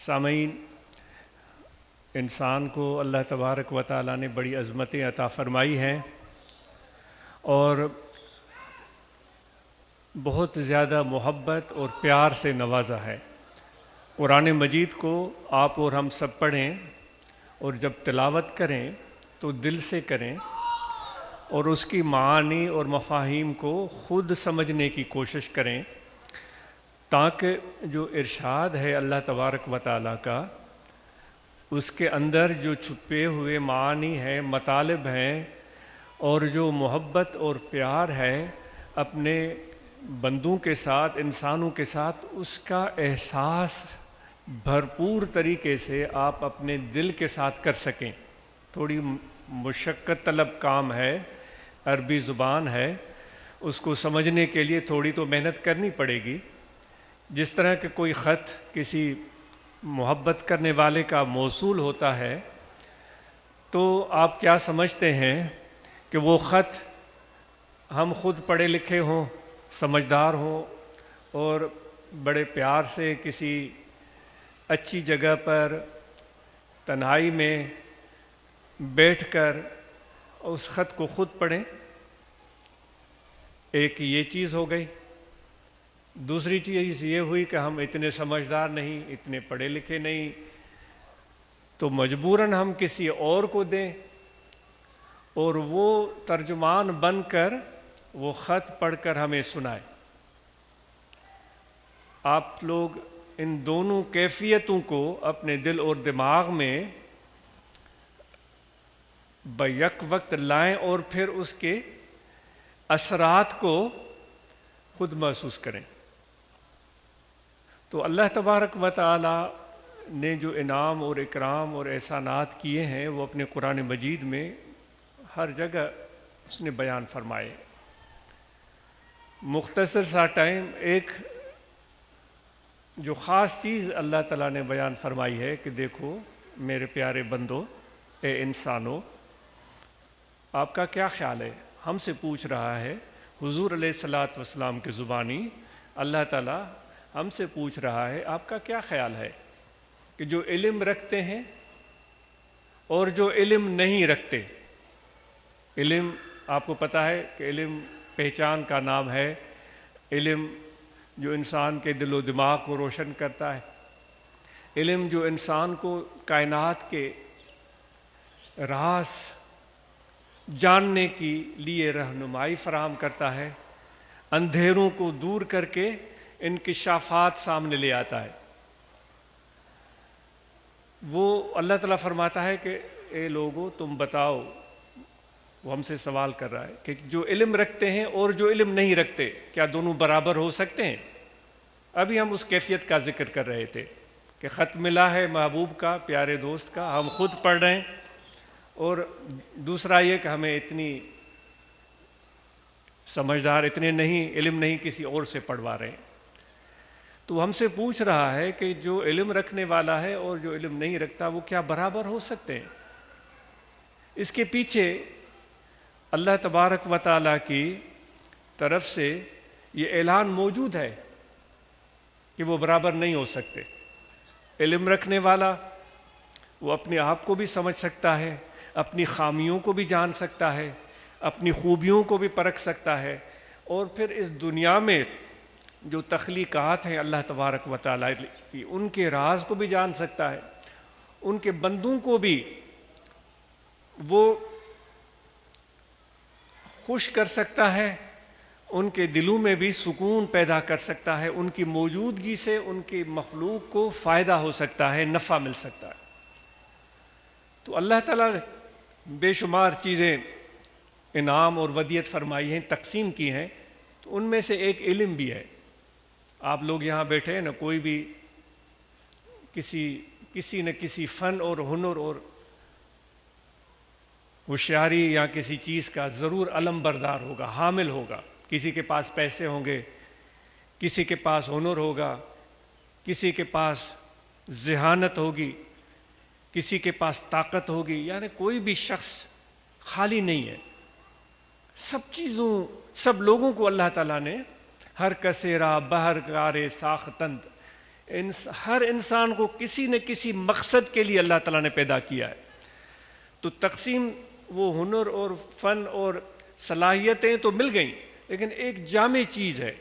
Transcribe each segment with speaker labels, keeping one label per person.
Speaker 1: سامعین، انسان کو اللہ تبارک و تعالیٰ نے بڑی عظمتیں عطا فرمائی ہیں اور بہت زیادہ محبت اور پیار سے نوازا ہے۔ قرآن مجید کو آپ اور ہم سب پڑھیں اور جب تلاوت کریں تو دل سے کریں اور اس کی معانی اور مفاہیم کو خود سمجھنے کی کوشش کریں، تاکہ جو ارشاد ہے اللہ تبارک و تعالیٰ کا، اس کے اندر جو چھپے ہوئے معانی ہیں، مطالب ہیں، اور جو محبت اور پیار ہے اپنے بندوں کے ساتھ، انسانوں کے ساتھ، اس کا احساس بھرپور طریقے سے آپ اپنے دل کے ساتھ کر سکیں۔ تھوڑی مشقت طلب کام ہے، عربی زبان ہے، اس کو سمجھنے کے لیے تھوڑی تو محنت کرنی پڑے گی۔ جس طرح کہ کوئی خط کسی محبت کرنے والے کا موصول ہوتا ہے، تو آپ کیا سمجھتے ہیں کہ وہ خط ہم خود پڑھے لکھے ہوں، سمجھدار ہوں اور بڑے پیار سے کسی اچھی جگہ پر تنہائی میں بیٹھ کر اس خط کو خود پڑھیں؟ ایک یہ چیز ہو گئی۔ دوسری چیز یہ ہوئی کہ ہم اتنے سمجھدار نہیں، اتنے پڑھے لکھے نہیں، تو مجبوراً ہم کسی اور کو دیں اور وہ ترجمان بن کر وہ خط پڑھ کر ہمیں سنائے۔ آپ لوگ ان دونوں کیفیتوں کو اپنے دل اور دماغ میں بیک وقت لائیں اور پھر اس کے اثرات کو خود محسوس کریں۔ تو اللہ تبارک و تعالی نے جو انعام اور اکرام اور احسانات کیے ہیں وہ اپنے قرآن مجید میں ہر جگہ اس نے بیان فرمائے۔ مختصر سا ٹائم، ایک جو خاص چیز اللہ تعالیٰ نے بیان فرمائی ہے کہ دیکھو میرے پیارے بندو، اے انسانو، آپ کا کیا خیال ہے؟ ہم سے پوچھ رہا ہے حضور علیہ الصلاۃ والسلام کی زبانی اللہ تعالیٰ ہم سے پوچھ رہا ہے آپ کا کیا خیال ہے کہ جو علم رکھتے ہیں اور جو علم نہیں رکھتے۔ علم، آپ کو پتہ ہے کہ علم پہچان کا نام ہے، علم جو انسان کے دل و دماغ کو روشن کرتا ہے، علم جو انسان کو کائنات کے راز جاننے کی لیے رہنمائی فراہم کرتا ہے، اندھیروں کو دور کر کے انکشافات سامنے لے آتا ہے۔ وہ اللہ تعالیٰ فرماتا ہے کہ اے لوگو تم بتاؤ، وہ ہم سے سوال کر رہا ہے کہ جو علم رکھتے ہیں اور جو علم نہیں رکھتے، کیا دونوں برابر ہو سکتے ہیں؟ ابھی ہم اس کیفیت کا ذکر کر رہے تھے کہ خط ملا ہے محبوب کا، پیارے دوست کا، ہم خود پڑھ رہے ہیں، اور دوسرا یہ کہ ہمیں اتنی سمجھدار، اتنے نہیں، علم نہیں، کسی اور سے پڑھوا رہے ہیں۔ تو ہم سے پوچھ رہا ہے کہ جو علم رکھنے والا ہے اور جو علم نہیں رکھتا وہ کیا برابر ہو سکتے ہیں؟ اس کے پیچھے اللہ تبارک و تعالیٰ کی طرف سے یہ اعلان موجود ہے کہ وہ برابر نہیں ہو سکتے۔ علم رکھنے والا وہ اپنے آپ کو بھی سمجھ سکتا ہے، اپنی خامیوں کو بھی جان سکتا ہے، اپنی خوبیوں کو بھی پرکھ سکتا ہے، اور پھر اس دنیا میں جو تخلیقات ہیں اللہ تبارک و تعالیٰ کی، ان کے راز کو بھی جان سکتا ہے، ان کے بندوں کو بھی وہ خوش کر سکتا ہے، ان کے دلوں میں بھی سکون پیدا کر سکتا ہے، ان کی موجودگی سے ان کی مخلوق کو فائدہ ہو سکتا ہے، نفع مل سکتا ہے۔ تو اللہ تعالیٰ نے بے شمار چیزیں انعام اور ودیعت فرمائی ہیں، تقسیم کی ہیں، تو ان میں سے ایک علم بھی ہے۔ آپ لوگ یہاں بیٹھے ہیں نا، کوئی بھی کسی نہ کسی فن اور ہنر اور ہوشیاری یا کسی چیز کا ضرور علم بردار ہوگا، حامل ہوگا۔ کسی کے پاس پیسے ہوں گے، کسی کے پاس ہنر ہوگا، کسی کے پاس ذہانت ہوگی، کسی کے پاس طاقت ہوگی، یعنی کوئی بھی شخص خالی نہیں ہے۔ سب لوگوں کو اللہ تعالیٰ نے ہر کسیرا بہر کارے ساختند، ہر انسان کو کسی نہ کسی مقصد کے لیے اللہ تعالیٰ نے پیدا کیا ہے. تو تقسیم وہ ہنر اور فن اور صلاحیتیں تو مل گئیں، لیکن ایک جامع چیز ہے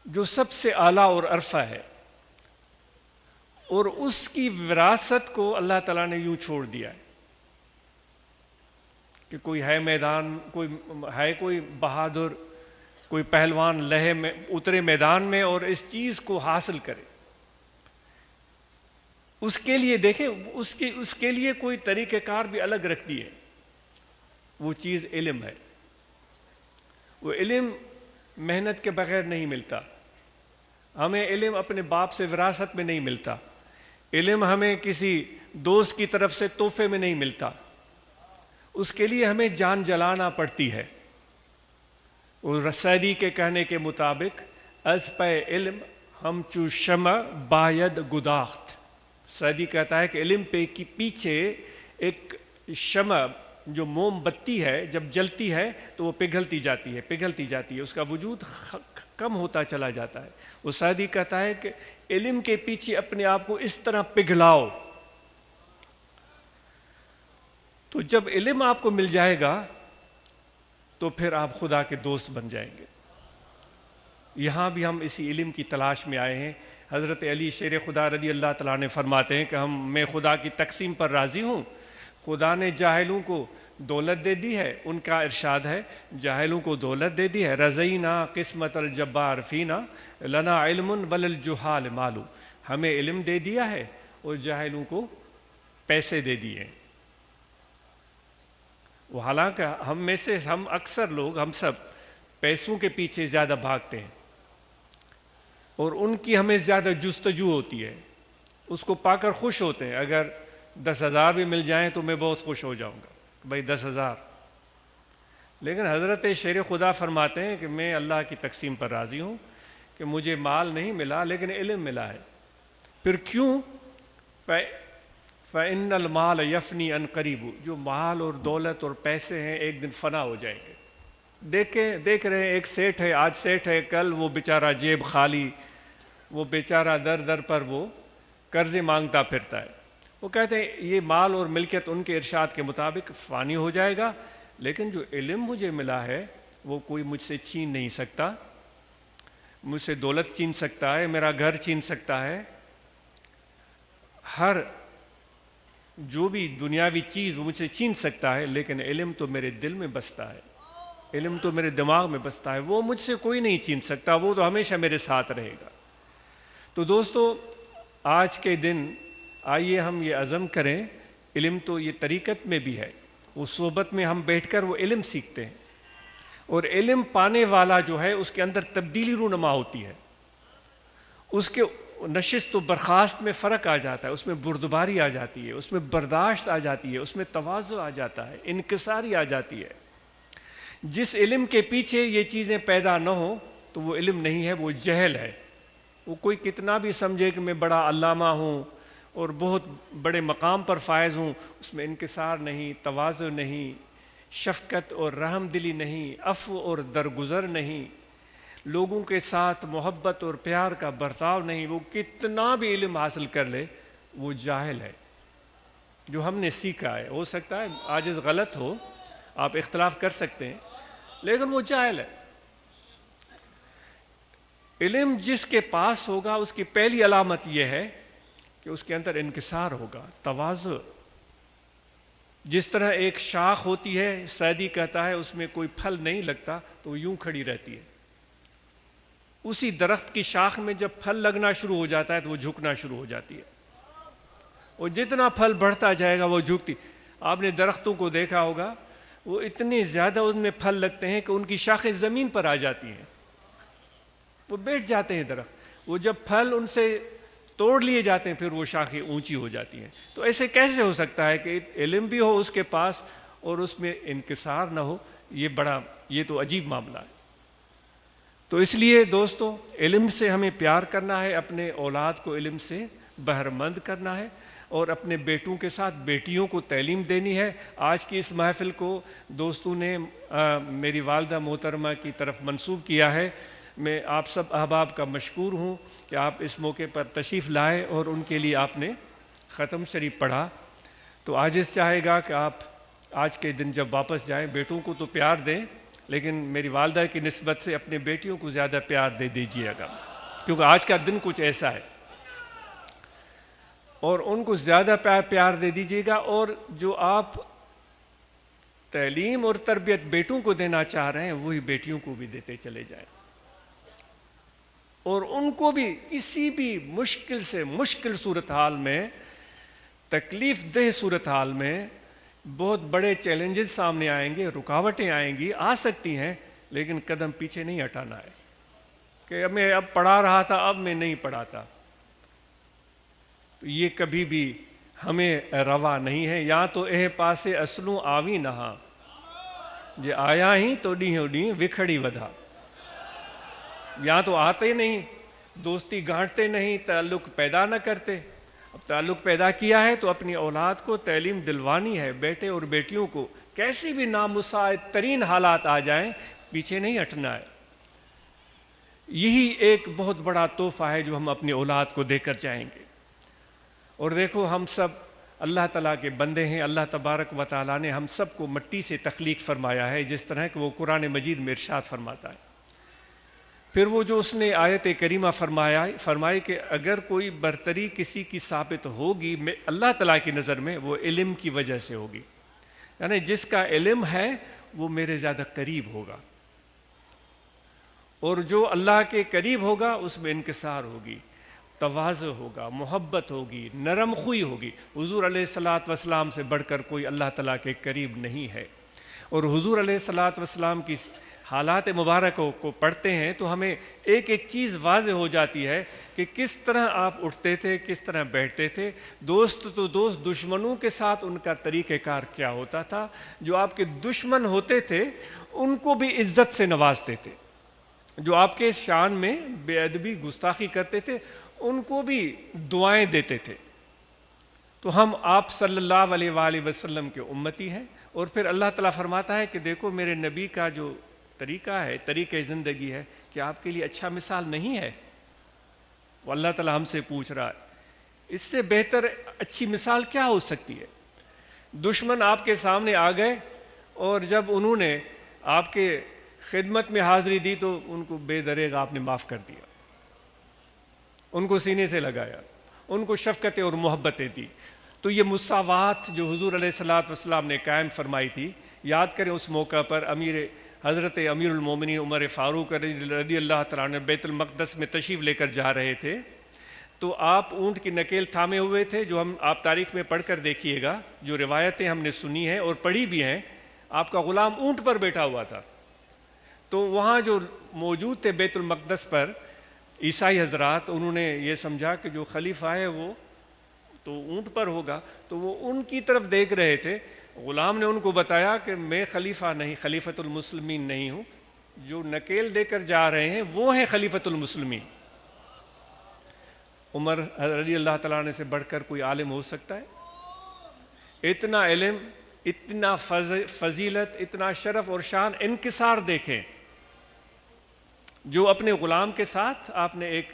Speaker 1: جو سب سے اعلیٰ اور عرفہ ہے، اور اس کی وراثت کو اللہ تعالیٰ نے یوں چھوڑ دیا ہے کہ کوئی ہے میدان، کوئی بہادر، کوئی پہلوان لہے میں اترے میدان میں اور اس چیز کو حاصل کرے. اس کے لیے دیکھیں، اس کے لیے کوئی طریقہ کار بھی الگ رکھ دیے. وہ چیز علم ہے. وہ علم محنت کے بغیر نہیں ملتا. ہمیں علم اپنے باپ سے وراثت میں نہیں ملتا. علم ہمیں کسی دوست کی طرف سے تحفے میں نہیں ملتا. اس کے لیے ہمیں جان جلانا پڑتی ہے. اور سعدی کے کہنے کے مطابق از پہ علم ہم چو شمع باید گداخت. سعدی کہتا ہے کہ علم پہ کی پیچھے ایک شمع جو موم بتی ہے، جب جلتی ہے تو وہ پگھلتی جاتی ہے، اس کا وجود کم ہوتا چلا جاتا ہے. وہ سعدی کہتا ہے کہ علم کے پیچھے اپنے آپ کو اس طرح پگھلاؤ، تو جب علم آپ کو مل جائے گا تو پھر آپ خدا کے دوست بن جائیں گے. یہاں بھی ہم اسی علم کی تلاش میں آئے ہیں. حضرت علی شیر خدا رضی اللہ تعالیٰ نے فرماتے ہیں کہ میں خدا کی تقسیم پر راضی ہوں. خدا نے جاہلوں کو دولت دے دی ہے. ان کا ارشاد ہے جاہلوں کو دولت دے دی ہے. رضینا قسمت الجبار فینا لنا علم بل الجہال مالو. ہمیں علم دے دیا ہے اور جاہلوں کو پیسے دے دیے. وہ حالانکہ ہم میں سے اکثر لوگ، ہم سب پیسوں کے پیچھے زیادہ بھاگتے ہیں اور ان کی ہمیں زیادہ جستجو ہوتی ہے. اس کو پا کر خوش ہوتے ہیں. اگر 10,000 بھی مل جائیں تو میں بہت خوش ہو جاؤں گا کہ بھائی 10,000. لیکن حضرت شیر خدا فرماتے ہیں کہ میں اللہ کی تقسیم پر راضی ہوں کہ مجھے مال نہیں ملا لیکن علم ملا ہے. پھر کیوں؟ فَإِنَّ الْمَالَ يَفْنِي عَنْ قَرِيبُ. جو مال اور دولت اور پیسے ہیں ایک دن فنا ہو جائیں گے. دیکھ رہے ہیں ایک سیٹ ہے، آج سیٹ ہے، کل وہ بیچارہ جیب خالی، وہ بیچارہ در در پر وہ قرضے مانگتا پھرتا ہے. وہ کہتے ہیں یہ مال اور ملکیت ان کے ارشاد کے مطابق فانی ہو جائے گا، لیکن جو علم مجھے ملا ہے وہ کوئی مجھ سے چھین نہیں سکتا. مجھ سے دولت چھین سکتا ہے، میرا گھر چھین سکتا ہے، ہر جو بھی دنیاوی چیز وہ مجھ سے چھین سکتا ہے، لیکن علم تو میرے دل میں بستا ہے، علم تو میرے دماغ میں بستا ہے. وہ مجھ سے کوئی نہیں چھین سکتا، وہ تو ہمیشہ میرے ساتھ رہے گا. تو دوستو، آج کے دن آئیے ہم یہ عزم کریں. علم تو یہ طریقت میں بھی ہے. وہ صحبت میں ہم بیٹھ کر وہ علم سیکھتے ہیں، اور علم پانے والا جو ہے اس کے اندر تبدیلی رونما ہوتی ہے. اس کے نشست و برخاست میں فرق آ جاتا ہے، اس میں بردباری آ جاتی ہے، اس میں برداشت آ جاتی ہے، اس میں تواضع آ جاتا ہے، انکساری آ جاتی ہے. جس علم کے پیچھے یہ چیزیں پیدا نہ ہوں تو وہ علم نہیں ہے، وہ جہل ہے. وہ کوئی کتنا بھی سمجھے کہ میں بڑا علامہ ہوں اور بہت بڑے مقام پر فائز ہوں، اس میں انکسار نہیں، تواضع نہیں، شفقت اور رحم دلی نہیں، عفو اور درگزر نہیں، لوگوں کے ساتھ محبت اور پیار کا برتاؤ نہیں. وہ کتنا بھی علم حاصل کر لے وہ جاہل ہے. جو ہم نے سیکھا ہے، ہو سکتا ہے عاجز غلط ہو، آپ اختلاف کر سکتے ہیں، لیکن وہ جاہل ہے. علم جس کے پاس ہوگا اس کی پہلی علامت یہ ہے کہ اس کے اندر انکسار ہوگا، تواضع. جس طرح ایک شاخ ہوتی ہے، سعدی کہتا ہے اس میں کوئی پھل نہیں لگتا تو وہ یوں کھڑی رہتی ہے. اسی درخت کی شاخ میں جب پھل لگنا شروع ہو جاتا ہے تو وہ جھکنا شروع ہو جاتی ہے، اور جتنا پھل بڑھتا جائے گا وہ جھکتی. آپ نے درختوں کو دیکھا ہوگا، وہ اتنے زیادہ ان میں پھل لگتے ہیں کہ ان کی شاخیں زمین پر آ جاتی ہیں، وہ بیٹھ جاتے ہیں درخت. وہ جب پھل ان سے توڑ لیے جاتے ہیں پھر وہ شاخیں اونچی ہو جاتی ہیں. تو ایسے کیسے ہو سکتا ہے کہ علم بھی ہو اس کے پاس اور اس میں انکسار نہ ہو؟ یہ تو عجیب معاملہ ہے. تو اس لیے دوستو، علم سے ہمیں پیار کرنا ہے، اپنے اولاد کو علم سے بہرمند کرنا ہے، اور اپنے بیٹوں کے ساتھ بیٹیوں کو تعلیم دینی ہے. آج کی اس محفل کو دوستوں نے میری والدہ محترمہ کی طرف منسوب کیا ہے. میں آپ سب احباب کا مشکور ہوں کہ آپ اس موقع پر تشریف لائے اور ان کے لیے آپ نے ختم شریف پڑھا۔ تو عاجز چاہے گا کہ آپ آج کے دن جب واپس جائیں بیٹوں کو تو پیار دیں، لیکن میری والدہ کی نسبت سے اپنے بیٹیوں کو زیادہ پیار دے دیجیے گا، کیونکہ آج کا دن کچھ ایسا ہے، اور ان کو زیادہ پیار دے دیجیے گا، اور جو آپ تعلیم اور تربیت بیٹوں کو دینا چاہ رہے ہیں وہی بیٹیوں کو بھی دیتے چلے جائیں، اور ان کو بھی کسی بھی مشکل سے مشکل صورتحال میں، تکلیف دہ صورتحال میں، بہت بڑے چیلنجز سامنے آئیں گے، رکاوٹیں آئیں گی، آ سکتی ہیں، لیکن قدم پیچھے نہیں ہٹانا ہے کہ میں اب پڑھا رہا تھا اب میں نہیں پڑھاتا، تو یہ کبھی بھی ہمیں روا نہیں ہے۔ یا تو اے پاسے اصلوں آوی نہا جے آیا ہی تو ڈیہوں ڈیہں وکھڑی ودھا، یا تو آتے نہیں، دوستی گانٹتے نہیں، تعلق پیدا نہ کرتے۔ اب تعلق پیدا کیا ہے تو اپنی اولاد کو تعلیم دلوانی ہے، بیٹے اور بیٹیوں کو کیسی بھی نامساعد ترین حالات آ جائیں پیچھے نہیں ہٹنا ہے۔ یہی ایک بہت بڑا تحفہ ہے جو ہم اپنی اولاد کو دے کر جائیں گے۔ اور دیکھو ہم سب اللہ تعالیٰ کے بندے ہیں، اللہ تبارک و تعالیٰ نے ہم سب کو مٹی سے تخلیق فرمایا ہے، جس طرح کہ وہ قرآن مجید میں ارشاد فرماتا ہے۔ پھر وہ جو اس نے آیت کریمہ فرمائی کہ اگر کوئی برتری کسی کی ثابت ہوگی اللہ تعالیٰ کی نظر میں وہ علم کی وجہ سے ہوگی، یعنی جس کا علم ہے وہ میرے زیادہ قریب ہوگا، اور جو اللہ کے قریب ہوگا اس میں انکسار ہوگی، تواضع ہوگا، محبت ہوگی، نرم خوئی ہوگی۔ حضور علیہ الصلاۃ والسلام سے بڑھ کر کوئی اللہ تعالیٰ کے قریب نہیں ہے، اور حضور علیہ الصلاۃ والسلام کی حالات مبارکوں کو پڑھتے ہیں تو ہمیں ایک ایک چیز واضح ہو جاتی ہے کہ کس طرح آپ اٹھتے تھے، کس طرح بیٹھتے تھے، دوست تو دوست، دشمنوں کے ساتھ ان کا طریقہ کار کیا ہوتا تھا، جو آپ کے دشمن ہوتے تھے ان کو بھی عزت سے نوازتے تھے، جو آپ کے شان میں بے ادبی گستاخی کرتے تھے ان کو بھی دعائیں دیتے تھے۔ تو ہم آپ صلی اللہ علیہ وآلہ وسلم کے امتی ہیں، اور پھر اللہ تعالیٰ فرماتا ہے کہ دیکھو میرے نبی کا جو طریقہ ہے، طریقہ زندگی ہے، کہ آپ کے لیے اچھا مثال نہیں ہے؟ وہ اللہ تعالیٰ ہم سے پوچھ رہا ہے، اس سے بہتر اچھی مثال کیا ہو سکتی ہے؟ دشمن آپ کے سامنے آ گئے اور جب انہوں نے آپ کے خدمت میں حاضری دی تو ان کو بے دریغ آپ نے معاف کر دیا، ان کو سینے سے لگایا، ان کو شفقتیں اور محبتیں دی۔ تو یہ مساوات جو حضور علیہ الصلاۃ والسلام نے قائم فرمائی تھی، یاد کریں اس موقع پر حضرت امیر المومنین عمر فاروق رضی اللہ تعالیٰ عنہ بیت المقدس میں تشریف لے کر جا رہے تھے، تو آپ اونٹ کی نکیل تھامے ہوئے تھے، جو آپ تاریخ میں پڑھ کر دیکھیے گا، جو روایتیں ہم نے سنی ہیں اور پڑھی بھی ہیں، آپ کا غلام اونٹ پر بیٹھا ہوا تھا۔ تو وہاں جو موجود تھے بیت المقدس پر عیسائی حضرات، انہوں نے یہ سمجھا کہ جو خلیفہ ہے وہ تو اونٹ پر ہوگا، تو وہ ان کی طرف دیکھ رہے تھے۔ غلام نے ان کو بتایا کہ میں خلیفہ نہیں، خلیفۃ المسلمین نہیں ہوں، جو نکیل دے کر جا رہے ہیں وہ ہیں خلیفۃ المسلمین۔ عمر رضی اللہ تعالیٰ عنہ سے بڑھ کر کوئی عالم ہو سکتا ہے؟ اتنا علم، اتنا فضیلت، اتنا شرف اور شان، انکسار دیکھیں جو اپنے غلام کے ساتھ آپ نے ایک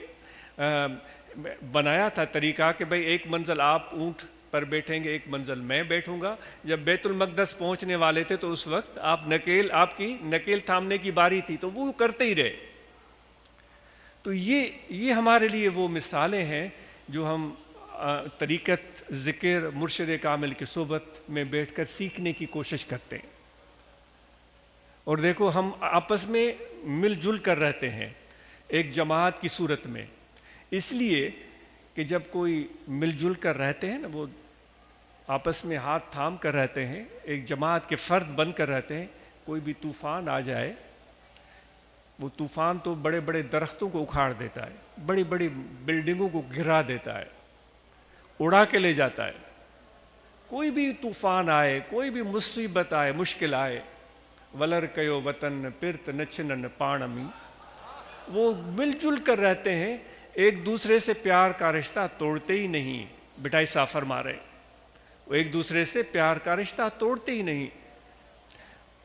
Speaker 1: بنایا تھا طریقہ کہ بھئی ایک منزل آپ اونٹ پر بیٹھیں گے، ایک منزل میں بیٹھوں گا۔ جب بیت المقدس پہنچنے والے تھے تو اس وقت آپ کی نکیل تھامنے کی باری تھی تو وہ کرتے ہی رہے۔ تو یہ ہمارے لیے وہ مثالیں ہیں جو ہم طریقت ذکر مرشد کامل کی صحبت میں بیٹھ کر سیکھنے کی کوشش کرتے ہیں۔ اور دیکھو ہم آپس میں مل جل کر رہتے ہیں ایک جماعت کی صورت میں، اس لیے کہ جب کوئی مل جل کر رہتے ہیں نا، وہ آپس میں ہاتھ تھام کر رہتے ہیں، ایک جماعت کے فرد بن کر رہتے ہیں، کوئی بھی طوفان آ جائے، وہ طوفان تو بڑے بڑے درختوں کو اکھاڑ دیتا ہے، بڑی بڑی بلڈنگوں کو گرا دیتا ہے، اڑا کے لے جاتا ہے۔ کوئی بھی طوفان آئے، کوئی بھی مصیبت آئے، مشکل آئے، ولر کیو وطن پرت نچنن پانمی، وہ مل جل کر رہتے ہیں، ایک دوسرے سے پیار کا رشتہ توڑتے ہی نہیں۔ بٹائی صاحب فرما رہے وہ ایک دوسرے سے پیار کا رشتہ توڑتے ہی نہیں۔